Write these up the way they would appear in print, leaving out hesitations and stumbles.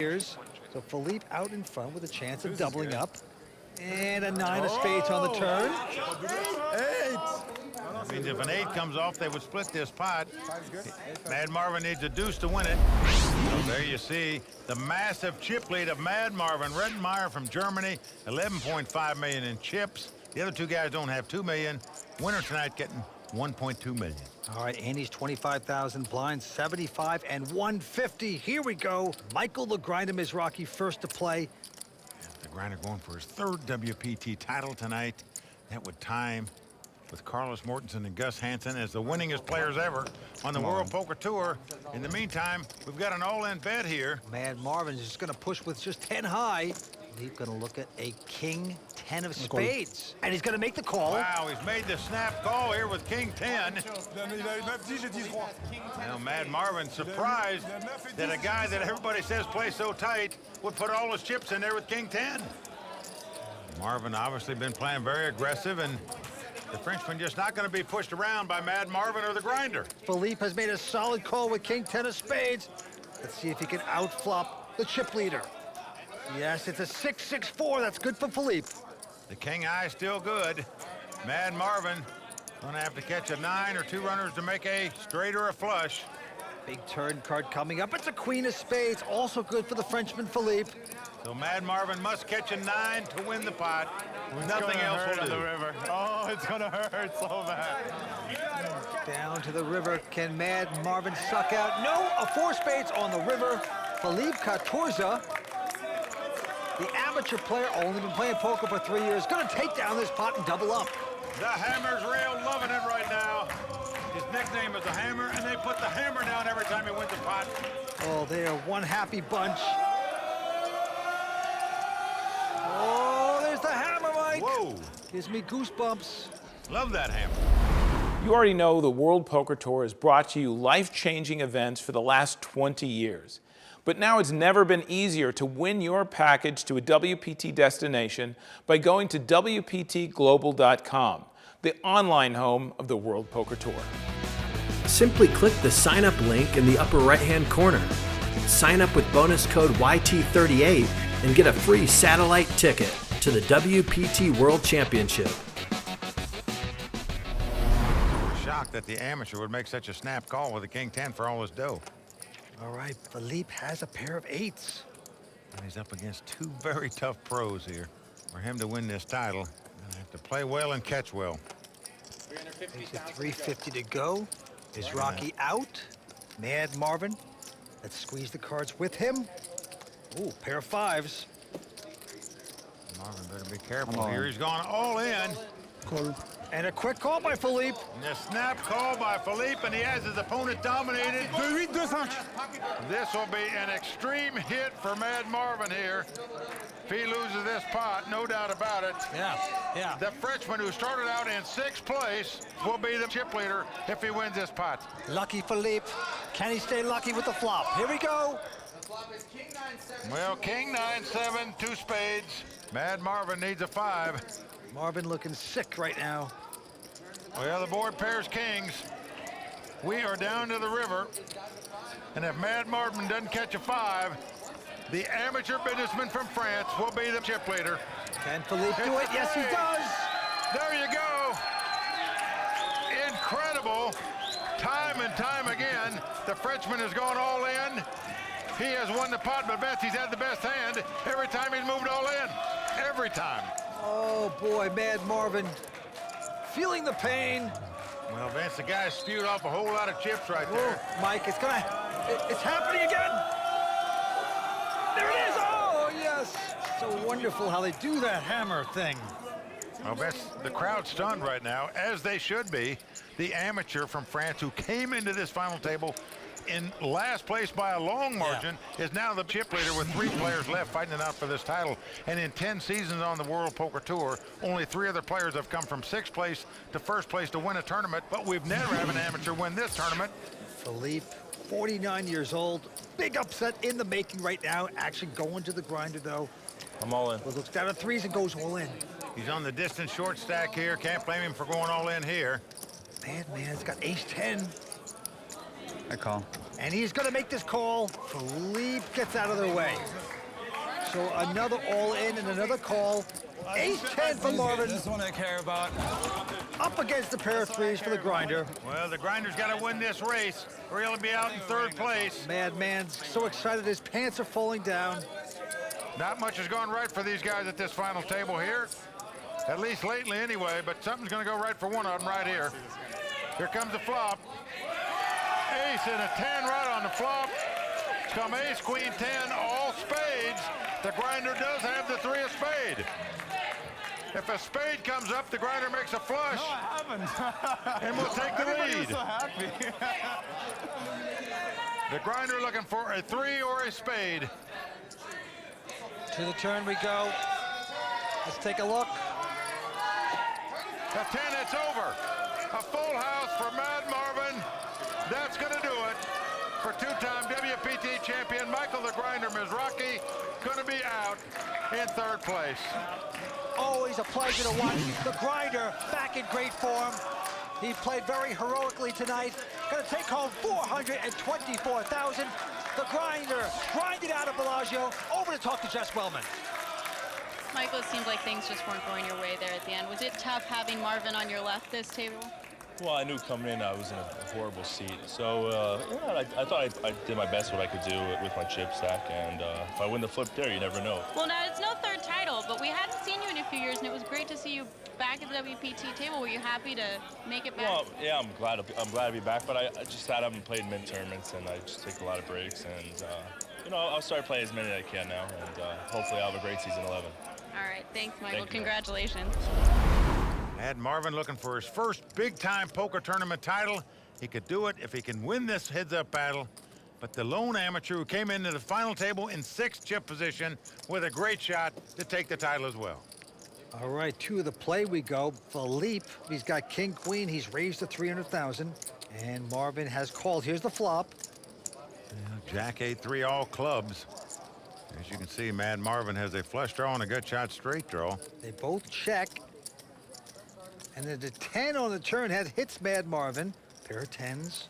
years. So Philippe out in front with a chance of doubling up. And a 9 of spades on the turn. That means if an 8 comes off, they would split this pot. Mad Marvin needs a deuce to win it. So there you see the massive chip lead of Mad Marvin Rettenmaier from Germany, 11.5 million in chips. The other two guys don't have 2 million. Winner tonight getting 1.2 million. All right, Andy's 25,000, blind 75 and 150. Here we go. Michael the Grinder Mizrachi first to play. The Grinder going for his third WPT title tonight. That would time with Carlos Mortensen and Gus Hansen as the winningest players ever on the World Poker Tour. In the meantime, we've got an all-in bet here. Mad Marvin is just going to push with just 10 high. He's going to look at a king 10 of spades. And he's going to make the call. Wow, he's made the snap call here with king 10. Now, Mad Marvin surprised that a guy that everybody says plays so tight would put all his chips in there with king 10. Marvin obviously been playing very aggressive, and the Frenchman just not going to be pushed around by Mad Marvin or the Grinder. Philippe has made a solid call with king 10 of spades. Let's see if he can outflop the chip leader. Yes, it's a 6-6-4. That's good for Philippe. The king eye still good. Mad Marvin gonna have to catch a 9 or 2 runners to make a straight or a flush. Big turn card coming up. It's a queen of spades. Also good for the Frenchman Philippe. So Mad Marvin must catch a 9 to win the pot. Nothing else will do. The river. Oh, it's gonna hurt so bad. Down to the river. Can Mad Marvin suck out? No, a 4 spades on the river. Philippe Ktorza, the amateur player, only been playing poker for 3 years, gonna take down this pot and double up. The Hammer's rail loving it right now. His nickname is the Hammer, and they put the hammer down every time he wins a pot. Oh, they are one happy bunch. Oh, there's the hammer, Mike. Whoa. Gives me goosebumps. Love that hammer. You already know the World Poker Tour has brought you life-changing events for the last 20 years. But now it's never been easier to win your package to a WPT destination by going to WPTglobal.com, the online home of the World Poker Tour. Simply click the sign up link in the upper right-hand corner. Sign up with bonus code YT38 and get a free satellite ticket to the WPT World Championship. Shocked that the amateur would make such a snap call with a king 10 for all his dough. All right, Philippe has a pair of 8s. And he's up against 2 very tough pros here. For him to win this title, he's gonna have to play well and catch well. There's a 350 to go. Mizrachi out. Mad Marvin. Let's squeeze the cards with him. Ooh, pair of 5s. Marvin better be careful here. He's gone all in. Cool. And a quick call by Philippe. And a snap call by Philippe, and he has his opponent dominated. This will be an extreme hit for Mad Marvin here. If he loses this pot, no doubt about it. Yeah. The Frenchman who started out in 6th place will be the chip leader if he wins this pot. Lucky Philippe. Can he stay lucky with the flop? Here we go. Well, king 9-7, 2 spades. Mad Marvin needs a 5. Marvin looking sick right now. Well, the board pairs kings. We are down to the river. And if Mad Marvin doesn't catch a 5, the amateur businessman from France will be the chip leader. Can Philippe do it? Yes, he does. There you go. Incredible. Time and time again, the Frenchman has gone all in. He has won the pot, but bets he's had the best hand every time he's moved all in. Every time. Oh, boy, Mad Marvin. Feeling the pain. Well, Vince, the guy spewed off a whole lot of chips right there. Oh, Mike, it's happening again. There it is. Oh, yes. So wonderful how they do that hammer thing. Well, Vince, the crowd's stunned right now, as they should be. The amateur from France who came into this final table in last place by a long margin is now the chip leader with 3 players left fighting it out for this title. And in 10 seasons on the World Poker Tour, only 3 other players have come from 6th place to 1st place to win a tournament, but we've never had an amateur win this tournament. Philippe, 49 years old. Big upset in the making right now. Action going to the Grinder, though. I'm all in. Well, looks down to 3s and goes all in. He's on the distant short stack here. Can't blame him for going all in here. Man, he's got ace 10. I call. And he's going to make this call. Philippe gets out of their way. So another all-in and another call. Ace-10 for Marvin. This one I care about. Up against the pair of threes for the grinder. Well, the grinder's got to win this race, or he'll be out in third place. Madman's so excited his pants are falling down. Not much has gone right for these guys at this final table here. At least lately anyway, but something's going to go right for one of them right here. Here comes the flop. Ace and a 10 right on the flop. It's come ace, queen, 10, all spades. The grinder does have the 3 of spade. If a spade comes up, the grinder makes a flush. No, I haven't. And we'll take the Everybody lead. was so happy. The grinder looking for a 3 or a spade. To the turn we go. Let's take a look. A 10, it's over. A full house for Mad Marvin. That's going to do it for two-time WPT champion Michael the Grinder Mizrachi. Going to be out in third place. Always a pleasure to watch the grinder back in great form. He played very heroically tonight. Going to take home $424,000. The grinder grinded out of Bellagio. Over to talk to Jess Wellman. Michael, it seemed like things just weren't going your way there at the end. Was it tough having Marvin on your left this table? Well, I knew coming in I was in a horrible seat. So, yeah, I thought I did my best what I could do with my chip stack. And if I win the flip there, you never know. Well, now it's no third title, but we hadn't seen you in a few years, and it was great to see you back at the WPT table. Were you happy to make it back? Well, yeah, I'm glad to be back, but I just haven't played mid tournaments, and I just take a lot of breaks. And, you know, I'll start playing as many as I can now, and hopefully I'll have a great season 11. All right, thanks, Michael. Thank you. Congratulations. Mad Marvin looking for his first big-time poker tournament title. He could do it if he can win this heads-up battle. But the lone amateur who came into the final table in 6th chip position with a great shot to take the title as well. All right, to the play we go. Philippe, he's got king, queen. He's raised to 300,000. And Marvin has called. Here's the flop. Jack 8-3 all clubs. As you can see, Mad Marvin has a flush draw and a good shot straight draw. They both check. And then the 10 on the turn has hits Mad Marvin. Pair of 10s.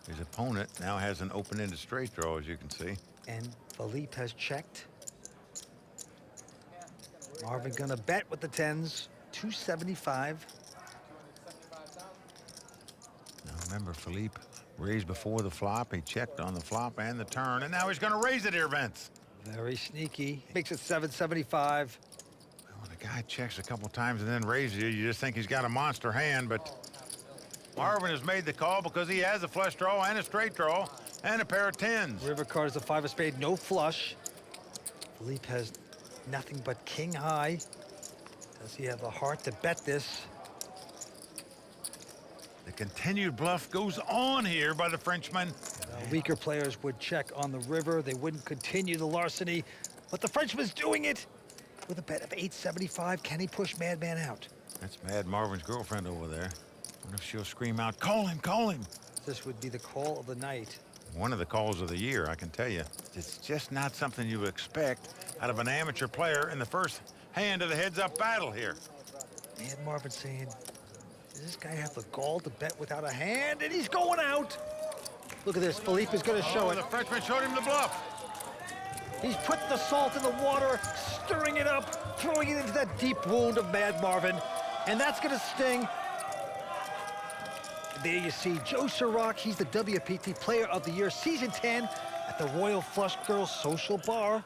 His opponent now has an open-ended straight draw, as you can see. And Philippe has checked. Marvin gonna bet with the 10s. 275. Now remember, Philippe raised before the flop. He checked on the flop and the turn, and now he's gonna raise it here, Vince. Very sneaky. Makes it 775. When a guy checks a couple times and then raises you just think he's got a monster hand, but Marvin has made the call because he has a flush draw and a straight draw and a pair of 10s. River card is the 5 of spade, no flush. Philippe has nothing but king high. Does he have the heart to bet this? The continued bluff goes on here by the Frenchman. Weaker players would check on the river. They wouldn't continue the larceny, but the Frenchman's doing it with a bet of 875. Can he push Madman out? That's Mad Marvin's girlfriend over there. I wonder if she'll scream out, "Call him, call him." This would be the call of the night. One of the calls of the year, I can tell you. It's just not something you would expect out of an amateur player in the first hand of the heads-up battle here. Mad Marvin saying, does this guy have the gall to bet without a hand? And he's going out. Look at this. Philippe is going to show it. The Frenchman showed him the bluff. He's put the salt in the water, stirring it up, throwing it into that deep wound of Mad Marvin. And that's going to sting. There you see Joe Sirach. He's the WPT Player of the Year, Season 10 at the Royal Flush Girls Social Bar.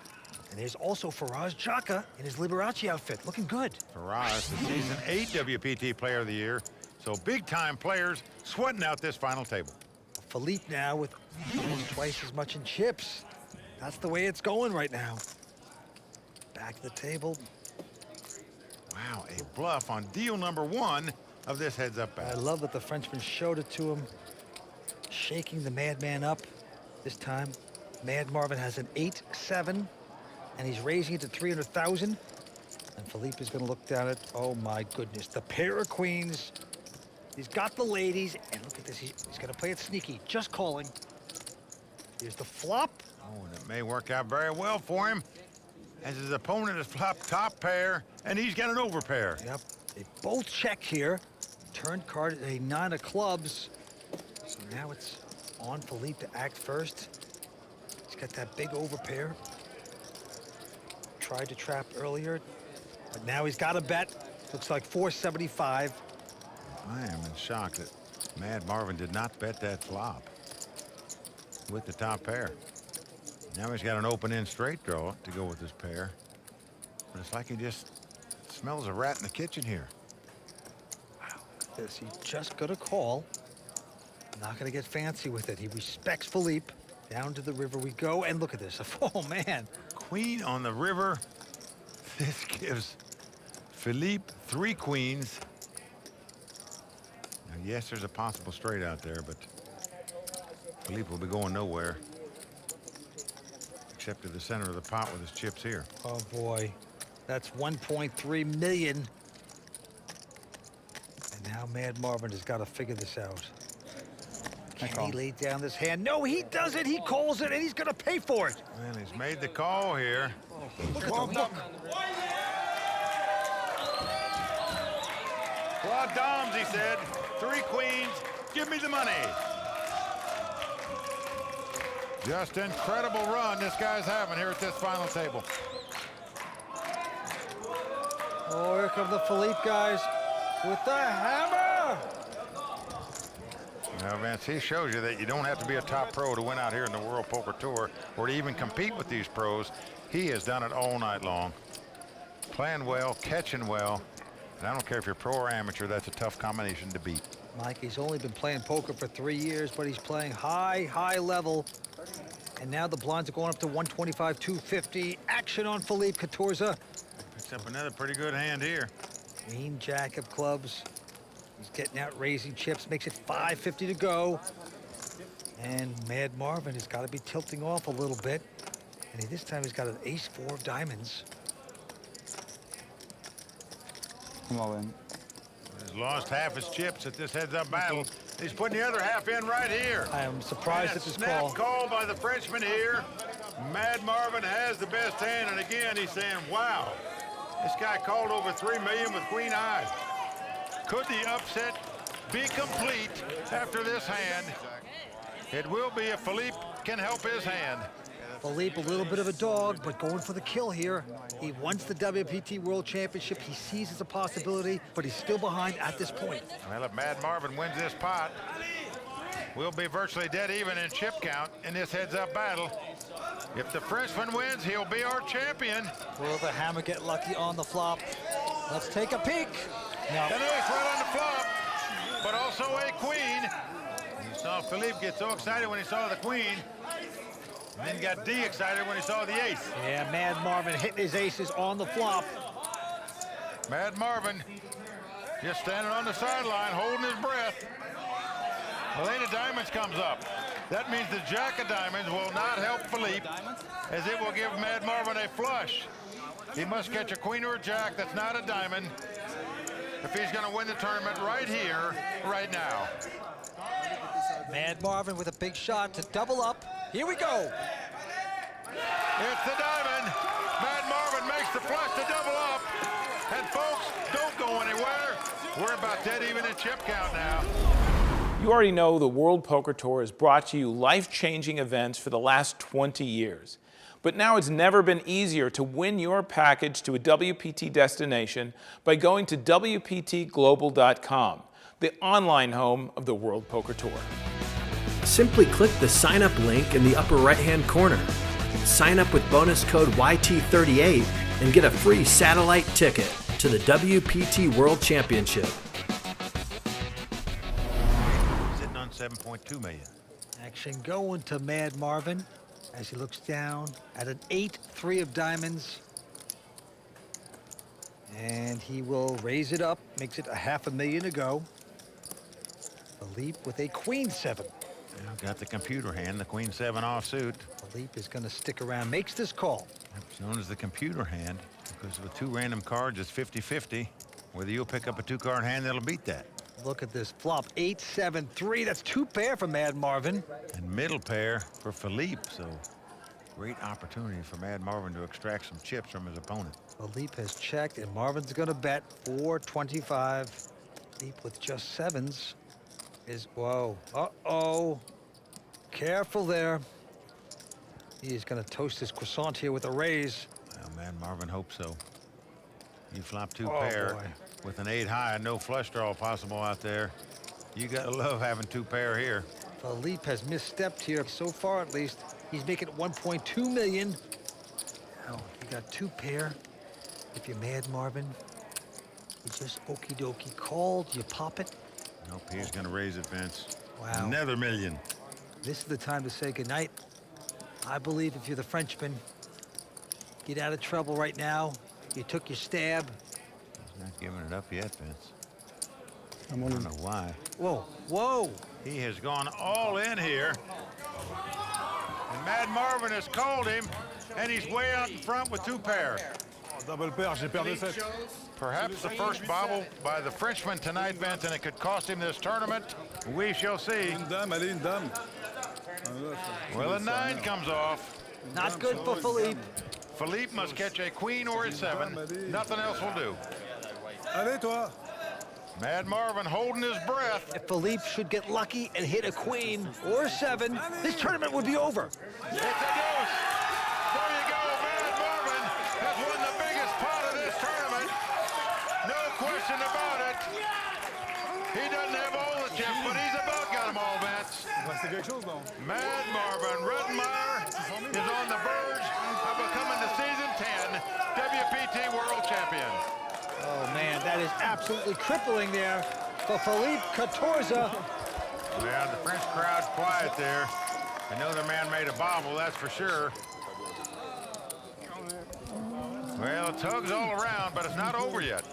And there's also Faraz Jaka in his Liberace outfit, looking good. Faraz, the Season 8 WPT Player of the Year. So big-time players sweating out this final table. Philippe now with almost twice as much in chips. That's the way it's going right now. Back to the table. Wow, a bluff on deal number 1 of this heads-up I battle. love that the Frenchman showed it to him, shaking the Madman up. This time, Mad Marvin has an 8-7, and he's raising it to 300,000. And Philippe is going to look down at, oh my goodness, the pair of queens. He's got the ladies, and look at this. He's going to play it sneaky, just calling. Here's the flop. Oh, and it may work out very well for him, as his opponent has flopped top pair, and he's got an overpair. Yep, they both check here. Turn card is a 9 of clubs. So now it's on Philippe to act first. He's got that big overpair. Tried to trap earlier, but now he's got a bet. Looks like 475. I am in shock that Mad Marvin did not bet that flop with the top pair. Now he's got an open-end straight draw to go with this pair. But it's like he just smells a rat in the kitchen here. Wow, this, he just got a call. Not gonna get fancy with it. He respects Philippe. Down to the river we go, and look at this. Oh, man. Queen on the river. This gives Philippe 3 queens. Now, yes, there's a possible straight out there, but Philippe will be going nowhere except to the center of the pot with his chips here. Oh, boy. That's 1.3 million. And now Mad Marvin has got to figure this out. Can he lay down this hand? No, he doesn't. He calls it, and he's going to pay for it. And he's made the call here. Look at the look. Quad doms, he said. 3 queens. Give me the money. Just incredible run this guy's having here at this final table. Oh, here come the Philippe guys with the hammer. Now, Vince, he shows you that you don't have to be a top pro to win out here in the World Poker Tour or to even compete with these pros. He has done it all night long. Playing well, catching well. And I don't care if you're pro or amateur, that's a tough combination to beat. Mike, he's only been playing poker for 3 years, but he's playing high level. And now the blinds are going up to 125, 250. Action on Philippe Ktorza. Picks up another pretty good hand here. Queen jack of clubs. He's getting out raising chips, makes it 550 to go. And Mad Marvin has got to be tilting off a little bit. And this time he's got an ace-4 of diamonds. Come on, man. He's lost half his chips at this heads-up battle. He's putting the other half in right here. I am surprised at this snap call. by the Frenchman here. Mad Marvin has the best hand, and again he's saying, wow, this guy called over 3 million with queen high. Could the upset be complete after this hand? It will be if Philippe can help his hand. Philippe, a little bit of a dog, but going for the kill here. He wants the WPT World Championship. He sees it's a possibility, but he's still behind at this point. Well, if Mad Marvin wins this pot, we'll be virtually dead even in chip count in this heads-up battle. If the Frenchman wins, he'll be our champion. Will the hammer get lucky on the flop? Let's take a peek. No. An ace right on the flop, but also a queen. You saw Philippe get so excited when he saw the queen, and then got de-excited when he saw the ace. Yeah, Mad Marvin hitting his aces on the flop. Mad Marvin just standing on the sideline, holding his breath. The eight of diamonds comes up. That means the jack of diamonds will not help Philippe, as it will give Mad Marvin a flush. He must catch a queen or a jack that's not a diamond if he's going to win the tournament right here, right now. Mad Marvin with a big shot to double up. Here we go. It's the diamond. Mad Marvin makes the flush to double up. And folks, don't go anywhere. We're about dead even in chip count now. You already know the World Poker Tour has brought you life-changing events for the last 20 years. But now it's never been easier to win your package to a WPT destination by going to WPTglobal.com, the online home of the World Poker Tour. Simply click the sign up link in the upper right-hand corner. Sign up with bonus code YT38 and get a free satellite ticket to the WPT World Championship. Sitting on 7.2 million. Action going to Mad Marvin as he looks down at an 8-3 of diamonds. And he will raise it up, makes it a $500,000 to go. Philippe with a queen 7. Now got the computer hand, the queen 7 offsuit. Philippe is going to stick around, makes this call. It's known as the computer hand because with 2 random cards, it's 50-50. Whether you'll pick up a 2-card hand, that'll beat that. Look at this flop, 8-7-3. That's 2 pair for Mad Marvin. And middle pair for Philippe, so great opportunity for Mad Marvin to extract some chips from his opponent. Philippe has checked, and Marvin's going to bet 425. Philippe with just 7s is, whoa, uh-oh. Careful there. He's going to toast his croissant here with a raise. Well, man, Marvin hopes so. You flop 2 Oh, pair boy. with an 8 high and no flush draw possible out there. You gotta love having 2 pair here. Philippe has misstepped here so far, at least. He's making 1.2 million. Now, you got 2 pair. If you're mad, Marvin, you just okie dokie called, you pop it. Nope, he's gonna raise it, Vince. Wow. Another million. This is the time to say goodnight. I believe if you're the Frenchman, get out of trouble right now. You took your stab. He's not giving it up yet, Vince. I'm I all don't in. know why. Whoa, whoa. He has gone all in here. And Mad Marvin has called him, and he's way out in front with 2 pair. Double pair, j'ai perdu 7. Perhaps the first bobble by the Frenchman tonight, Vince, and it could cost him this tournament. We shall see. Une dame, allez, une dame. Well, a 9 comes off. Not good for Philippe. Philippe must catch a queen or a 7. Nothing else will do. Allez, toi. Mad Marvin holding his breath. If Philippe should get lucky and hit a queen or a 7, this tournament would be over. It's a deuce. There you go. Mad Marvin has won the biggest pot of this tournament. No question about it. He doesn't have all the chips, but he's about got them all, Vince. C'est quelque chose, non? Mad Marvin Rettenmaier is on the verge of becoming the season 10 WPT World Champion. Oh, man, that is absolutely crippling there for Philippe Ktorza. Well, the French crowd's quiet there. I know the man made a bobble, that's for sure. Well, tugs all around, but it's not over yet.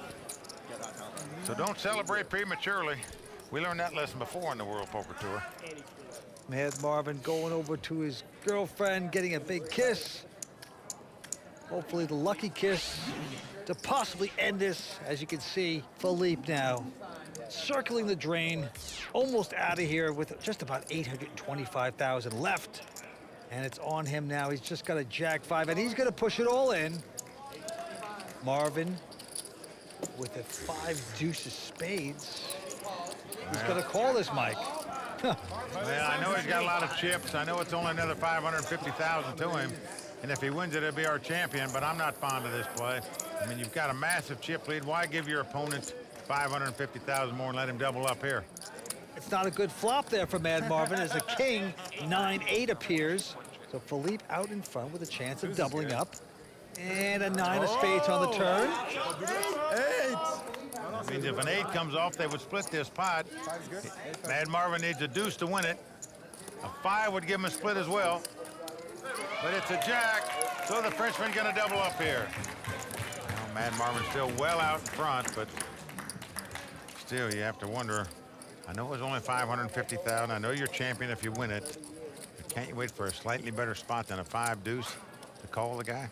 So don't celebrate prematurely. We learned that lesson before on the World Poker Tour. Mad Marvin going over to his girlfriend, getting a big kiss. Hopefully the lucky kiss to possibly end this. As you can see, Philippe now circling the drain, almost out of here with just about 825,000 left. And it's on him now. He's just got a jack 5, and he's going to push it all in. Marvin with a 5 deuces spades. He's going to call this, Mike. Well, I know he's got a lot of chips. I know it's only another 550,000 to him. And if he wins it, he'll be our champion, but I'm not fond of this play. I mean, you've got a massive chip lead. Why give your opponent 550,000 more and let him double up here? It's not a good flop there for Mad Marvin as a king 9-8 appears. So Philippe out in front with a chance of doubling up. And a 9 of spades on the turn. 8. That means if an 8 comes off, they would split this pot. Mad Marvin needs a deuce to win it. A 5 would give him a split as well. But it's a jack, so the Frenchman's going to double up here. Well, Mad Marvin's still well out in front, but still, you have to wonder. I know it was only 550,000. I know you're champion if you win it. But can't you wait for a slightly better spot than a 5 deuce to call the guy?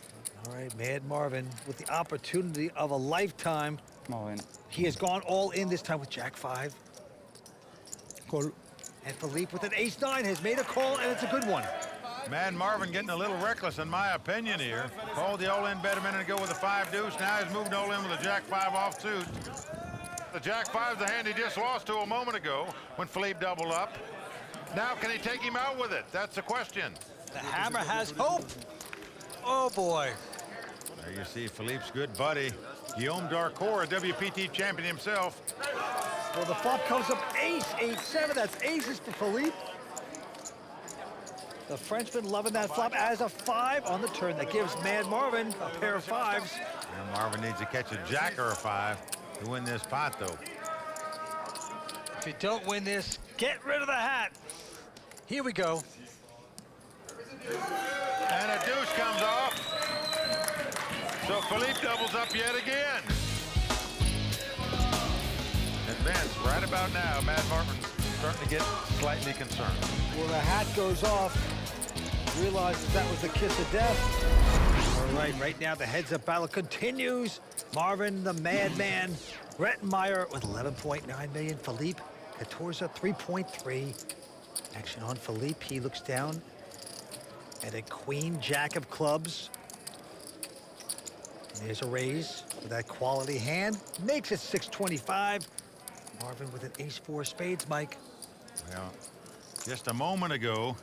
All right, Mad Marvin with the opportunity of a lifetime. I'm all in. He has gone all in this time with jack 5. Call. And Philippe with an ace 9 has made a call, and it's a good one. Mad Marvin getting a little reckless, in my opinion, here. Called the all-in bet a minute ago with a 5 deuce. Now he's moved all in with a jack 5 offsuit. The jack 5's the hand he just lost to a moment ago when Philippe doubled up. Now can he take him out with it? That's the question. The hammer has hope. Oh, boy. There you see Philippe's good buddy, Guillaume Darcourt, a WPT champion himself. Well, the flop comes up ace, 8-7. That's aces for Philippe. The Frenchman loving that flop as a 5 on the turn. That gives Mad Marvin a pair of 5s. And Marvin needs to catch a jack or a 5 to win this pot, though. If you don't win this, get rid of the hat. Here we go. And a deuce comes off. So Philippe doubles up yet again. And Vince, right about now, Mad Marvin's starting to get slightly concerned. Well, the hat goes off. Realizes that was the kiss of death. All right now the heads-up battle continues. Marvin, the madman, Rettenmaier with 11.9 million. Philippe Ktorza, 3.3. Action on Philippe. He looks down at a queen jack of clubs. And there's a raise with that quality hand. Makes it 625. Marvin with an ace 4 spades, Mike. Well, just a moment ago,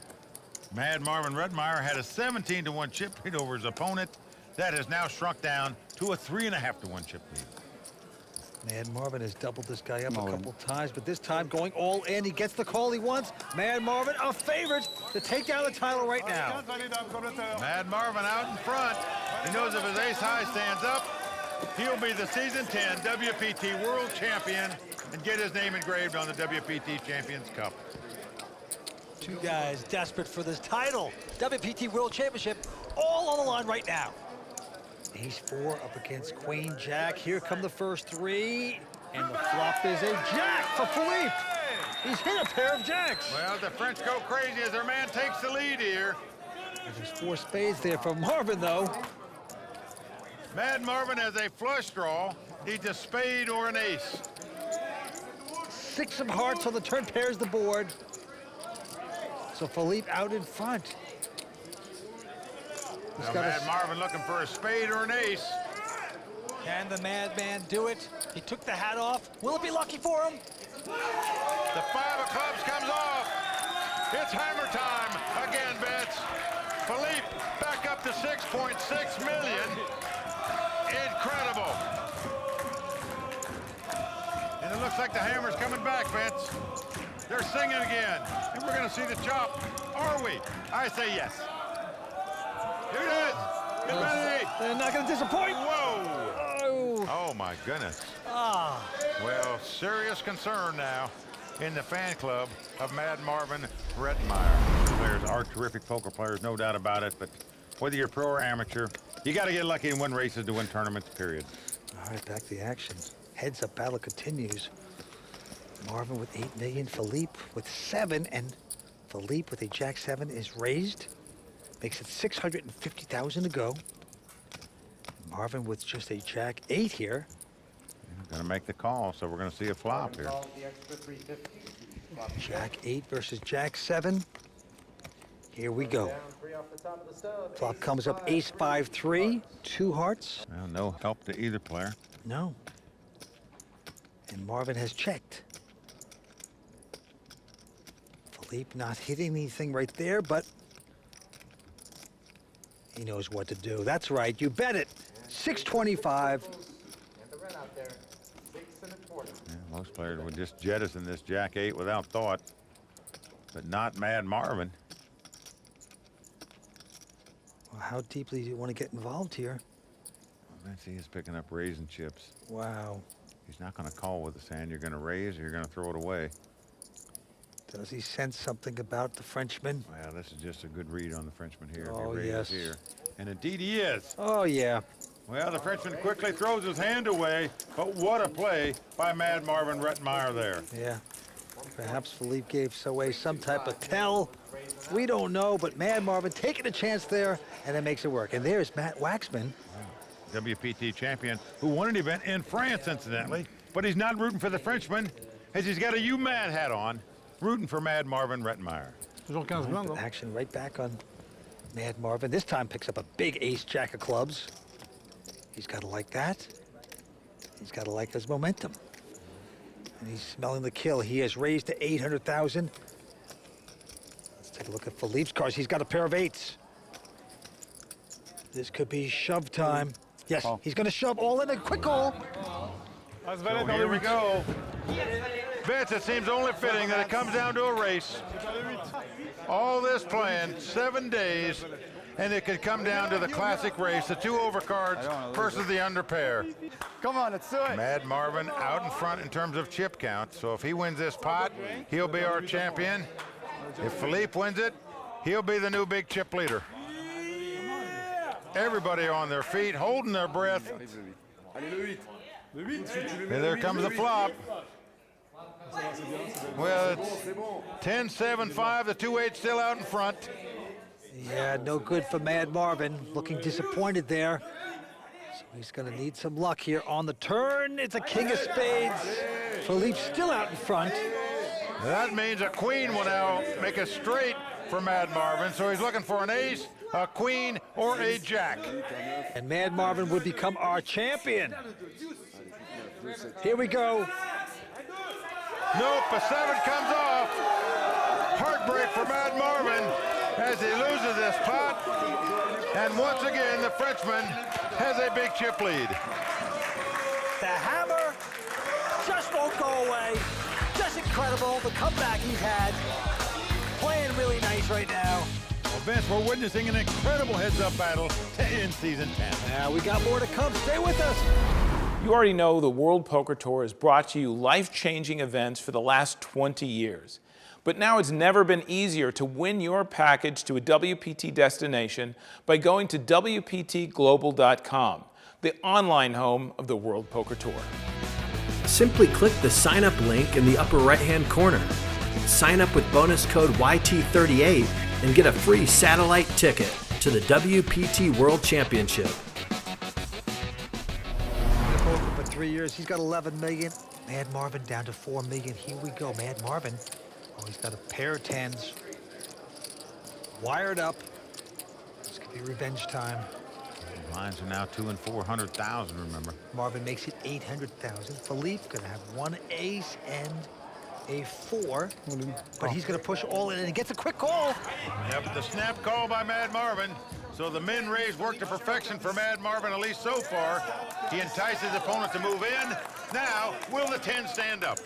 Mad Marvin Rettenmaier had a 17-to-1 chip lead over his opponent. That has now shrunk down to a 3.5-to-1 chip lead. Mad Marvin has doubled this guy up a couple times, but this time going all in. He gets the call he wants. Mad Marvin, a favorite to take down the title right now. Mad Marvin out in front. He knows if his ace high stands up, he'll be the season 10 WPT World Champion and get his name engraved on the WPT Champions Cup. Two guys desperate for this title. WPT World Championship all on the line right now. Ace-4 up against Queen Jack. Here come the first three. And the flop is a jack for Philippe. He's hit a pair of jacks. Well, the French go crazy as their man takes the lead here. There's 4 spades there for Marvin, though. Mad Marvin has a flush draw. Needs a spade or an ace. 6 of hearts on the turn, pairs the board. So Philippe out in front. Now Mad Marvin looking for a spade or an ace. Can the madman do it? He took the hat off. Will it be lucky for him? The 5 of clubs comes off. It's hammer time. Again, bets. Philippe back up to 6.6 million. Incredible. And it looks like the hammer's coming back, Vince. They're singing again. And we're going to see the chop. Are we? I say yes. Here it is. Get ready. They're not going to disappoint. Whoa. Oh, my goodness. Well, serious concern now in the fan club of Mad Marvin Rettenmaier. Players are terrific poker players, no doubt about it, but whether you're pro or amateur, you got to get lucky and win races to win tournaments, period. All right, back to the action. Heads-up battle continues. Marvin with 8 million, Philippe with 7, and Philippe with a jack-7 is raised. Makes it 650,000 to go. Marvin with just a jack-8 here. Gonna make the call, so we're gonna see a flop here. Jack-8 versus jack-7. Here we go. Flop comes up ace-5-3, 2 hearts. Well, no help to either player. No. And Marvin has checked. Philippe not hitting anything right there, but he knows what to do. That's right, you bet it. 625. Yeah, most players would just jettison this jack-8 without thought, but not Mad Marvin. Well, how deeply do you want to get involved here? Let's see, he's picking up raising chips. Wow. He's not going to call with the hand. You're going to raise or you're going to throw it away. Does he sense something about the Frenchman? Well, this is just a good read on the Frenchman here. Oh, if he raises yes. here. And indeed he is. Oh, yeah. Well, the Frenchman quickly throws his hand away, but what a play by Mad Marvin Rettenmaier there. Yeah. Perhaps Philippe gave away some type of tell. We don't know, but Mad Marvin taking a chance there, and it makes it work. And there's Matt Waxman. WPT champion who won an event in France, incidentally, but he's not rooting for the Frenchman as he's got a UMAD hat on, rooting for Mad Marvin Rettenmaier. Action right back on Mad Marvin. This time picks up a big ace-jack of clubs. He's got to like that. He's got to like his momentum. And he's smelling the kill. He has raised to 800,000. Let's take a look at Philippe's cards. He's got a pair of 8s. This could be shove time. Yes, he's going to shove all in a quick call. So here we go. Vince, it seems only fitting that it comes down to a race. All this playing, 7 days, and it could come down to the classic race, the 2 overcards versus the under pair. Come on, let's do it. Mad Marvin out in front in terms of chip count, so if he wins this pot, he'll be our champion. If Philippe wins it, he'll be the new big chip leader. Everybody on their feet, holding their breath. And there comes the flop. Well, it's 10-7-5, the 2-8 still out in front. Yeah, no good for Mad Marvin. Looking disappointed there. So he's going to need some luck here on the turn. It's a king of spades. Philippe's still out in front. That means a queen will now make a straight for Mad Marvin, so he's looking for an ace, a queen, or a jack. And Mad Marvin would become our champion. Here we go. Nope, a 7 comes off. Heartbreak for Mad Marvin. as he loses this pot. And once again, the Frenchman has a big chip lead. The hammer just won't go away. Just incredible, the comeback he's had. Playing really nice right now. Well, Vince, we're witnessing an incredible heads-up battle to end Season 10. Now we got more to come. Stay with us. You already know the World Poker Tour has brought you life-changing events for the last 20 years. But now it's never been easier to win your package to a WPT destination by going to WPTglobal.com, the online home of the World Poker Tour. Simply click the sign up link in the upper right-hand corner. Sign up with bonus code YT38 and get a free satellite ticket to the WPT World Championship. Poker for 3 years. He's got 11 million. Mad Marvin down to 4 million. Here we go. Mad Marvin. Oh, he's got a pair of tens. Wired up. This could be revenge time. Lines are now 2 and 400,000, remember. Marvin makes it 800,000. Philippe gonna have one ace and a 4, but he's gonna push all in, and he gets a quick call. Yeah, but the snap call by Mad Marvin. So the min raise worked to perfection for Mad Marvin, at least so far. He enticed his opponent to move in. Now, will the 10 stand up?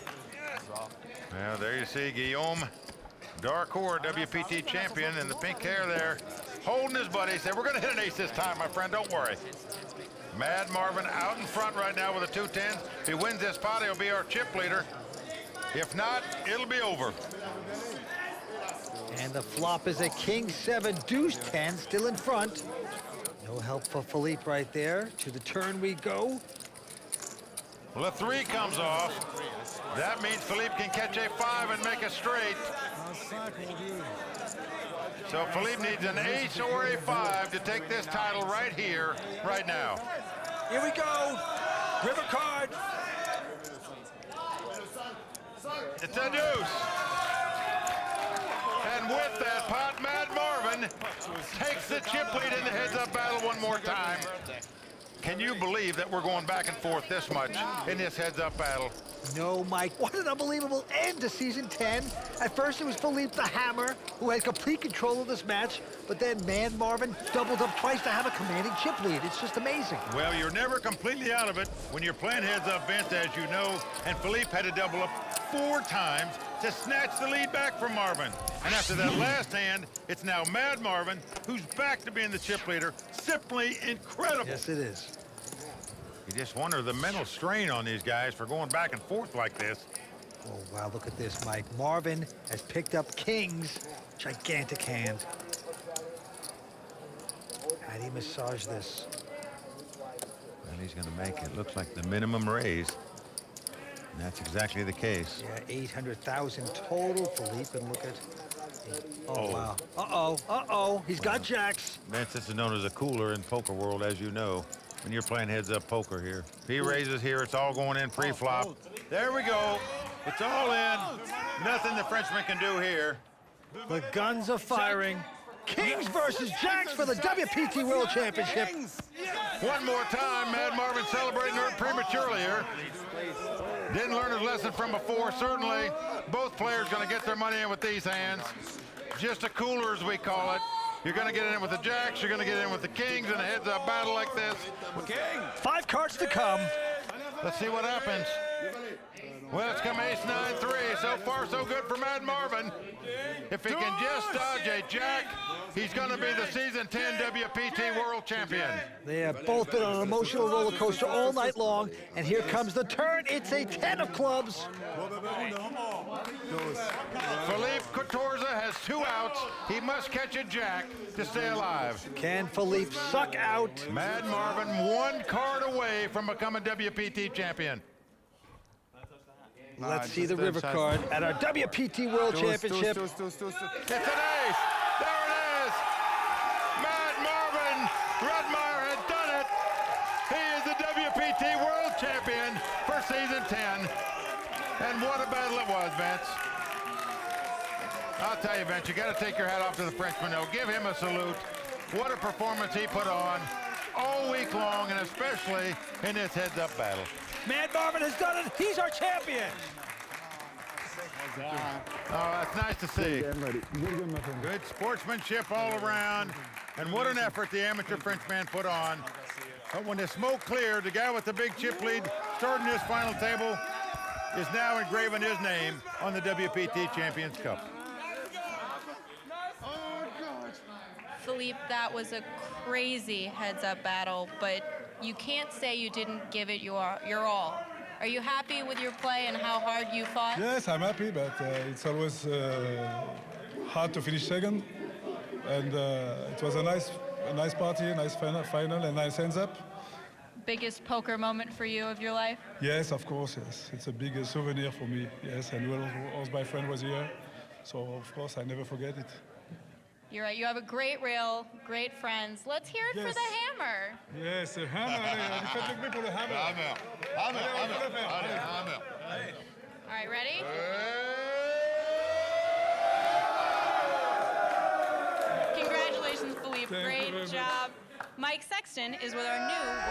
Now, there you see Guillaume Darcourt, WPT champion, and the pink hair there, holding his buddy. Said, we're going to hit an ace this time, my friend, don't worry. Mad Marvin out in front right now with a 2-10. If he wins this pot, he'll be our chip leader. If not, it'll be over. And the flop is a king 7, deuce 10, still in front. No help for Philippe right there. To the turn we go. Well, a 3 comes off. That means Philippe can catch a 5 and make a straight. So Philippe needs an ace or a 5 to take this title right here, right now. Here we go. River card. It's a deuce. And with that pot, Mad Marvin takes the chip lead in the heads-up battle one more time. Can you believe that we're going back and forth this much in this heads-up battle? No, Mike. What an unbelievable end to Season 10. At first, it was Philippe the Hammer who had complete control of this match, but then Mad Marvin doubled up twice to have a commanding chip lead. It's just amazing. Well, you're never completely out of it when you're playing heads-up, Vince, as you know, and Philippe had to double up 4 times to snatch the lead back from Marvin. And after that last hand, it's now Mad Marvin who's back to being the chip leader. Simply incredible. Yes, it is. You just wonder the mental strain on these guys for going back and forth like this. Oh, wow, look at this, Mike. Marvin has picked up kings. Gigantic hand. How do you massage this? And he's going to make it. Looks like the minimum raise. And that's exactly the case. Yeah, 800,000 total, Philippe, and look at... Oh, wow. Uh-oh, uh-oh. He's got jacks. Vince, this is known as a cooler in poker world, as you know, when you're playing heads-up poker here. If he raises here, it's all going in pre-flop. There we go. It's all in. Nothing the Frenchman can do here. The guns are firing. Kings versus jacks for the WPT World Championship. One more time, Mad Marvin celebrating prematurely here. Didn't learn his lesson from before. Certainly, both players going to get their money in with these hands. Just a cooler, as we call it. You're going to get in with the jacks. You're going to get in with the kings in a heads-up battle like this. 5 cards to come. Let's see what happens. Well, it's come ace 9-3. So far, so good for Mad Marvin. If he can just dodge a jack, he's going to be the Season 10 WPT World Champion. They have both been on an emotional roller coaster all night long, and here comes the turn. It's a 10 of clubs. Philippe Ktorza has 2 outs. He must catch a jack to stay alive. Can Philippe suck out? Mad Marvin 1 card away from becoming WPT champion. Let's see the river card at our WPT World Championship. It's an ace. There it is. Mad Marvin Rettenmaier has done it. He is the WPT World Champion for Season 10. And what a battle it was, Vince. I'll tell you, Vince, you got to take your hat off to the Frenchman, though. Give him a salute. What a performance he put on all week long, and especially in this heads-up battle. Mad Marvin has done it. He's our champion. Oh, that's nice to see. Good game, my friend. Good sportsmanship all around. And what an effort the amateur Frenchman put on. But when the smoke cleared, the guy with the big chip lead starting this final table is now engraving his name on the WPT Champions Cup. Philippe, that was a crazy heads-up battle, but you can't say you didn't give it your all. Are you happy with your play and how hard you fought? Yes, I'm happy, but it's always hard to finish second. And it was a nice party, a nice final, and nice ends up. Biggest poker moment for you of your life? Yes, of course, yes. It's a big souvenir for me, yes. And also my friend was here, so of course I never forget it. You're right, you have a great reel, great friends. Let's hear it for the hammer. Yes, a hammer. Allez, faites le bruit pour le hammer. Hammer. All right, ready? Congratulations, Philippe. Great job. Mike Sexton is with our new